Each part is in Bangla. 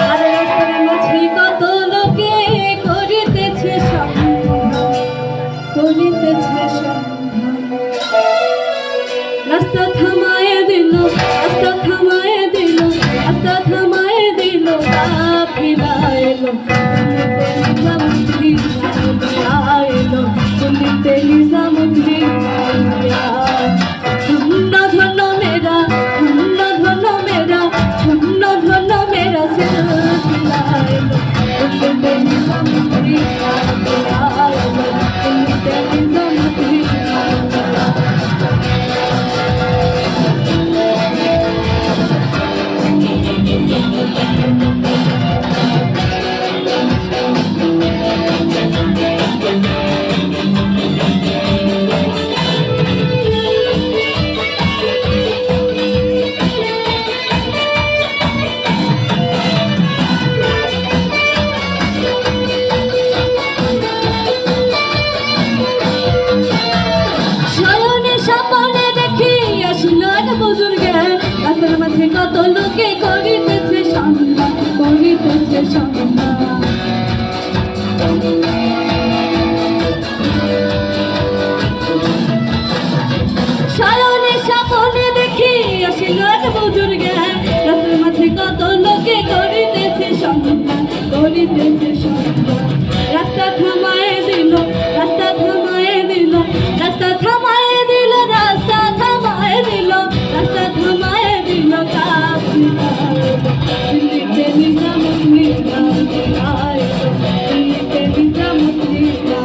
আর রাস্তার মাঝে কত লোকে করিতেছে সন্ধান, করিতেছে সন্ধান। রাস্তা থামায়ে দিল, রাস্তা থামায়ে দিল, রাস্তা থামায়ে দিল, কাফিলা এলো, নিজামুদ্দিন এলো, শুনিতে নিজামুদ্দিন ধন্য ধন্য মেরা, ধন্য ধন্য মেরা, ধন্য ধন্য মেরা সিলসিলা এলো, শুনিতে নিজামুদ্দিন এলো, শুনিতে নিজামুদ্দিন রাস্তার মাঝে কত লোকে করিতেছে সন্ধান, করিতেছে সন্ধান। শয়নে স্বপনে দেখি আসিল এক বুজুর্গে, রাস্তার মাঝে কত লোকে করিতেছে সন্ধান, করিতেছে সন্ধান। রাস্তা থামায়ে দিল, রাস্তা থামায়ে দিল, রাস্তা থামায়ে দিল, রাস্তা থামায়ে দিল, রাস্তা থামায়ে দিল, কাফিলা দিল্লিতে নিজামুদ্দিন এলো, দিল্লিতে নিজামুদ্দিন এলো।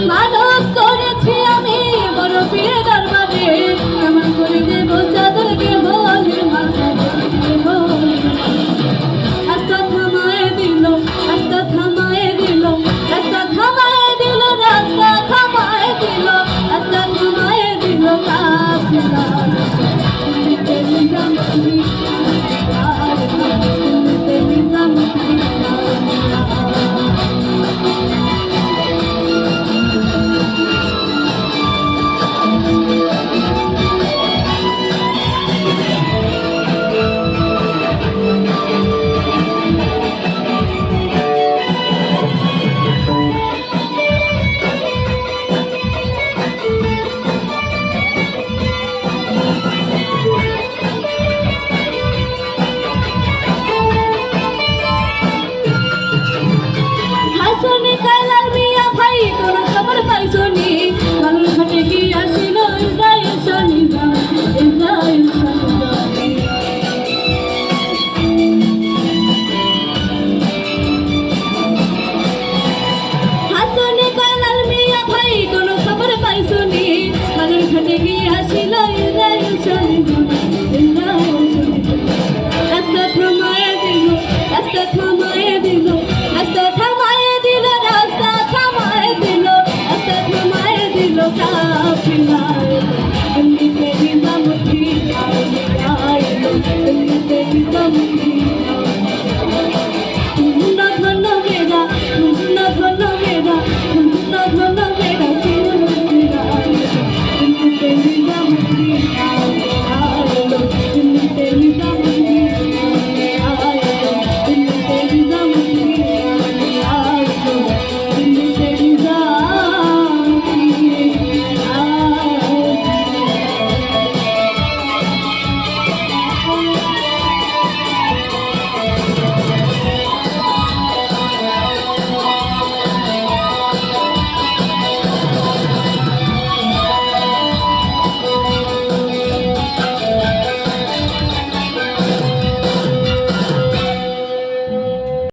মানব করেছি আমি বড় পীরের দরবারে, এমন করে দেব চাদরকে হলির মাথা। রাস্তা থামায়ে দিল, রাস্তা থামায়ে দিল, রাস্তা থামায়ে দিল, রাস্তা থামায়ে দিল, রাস্তা থামায়ে দিল, কাফিলা দিল্লিতে নিজামুদ্দিন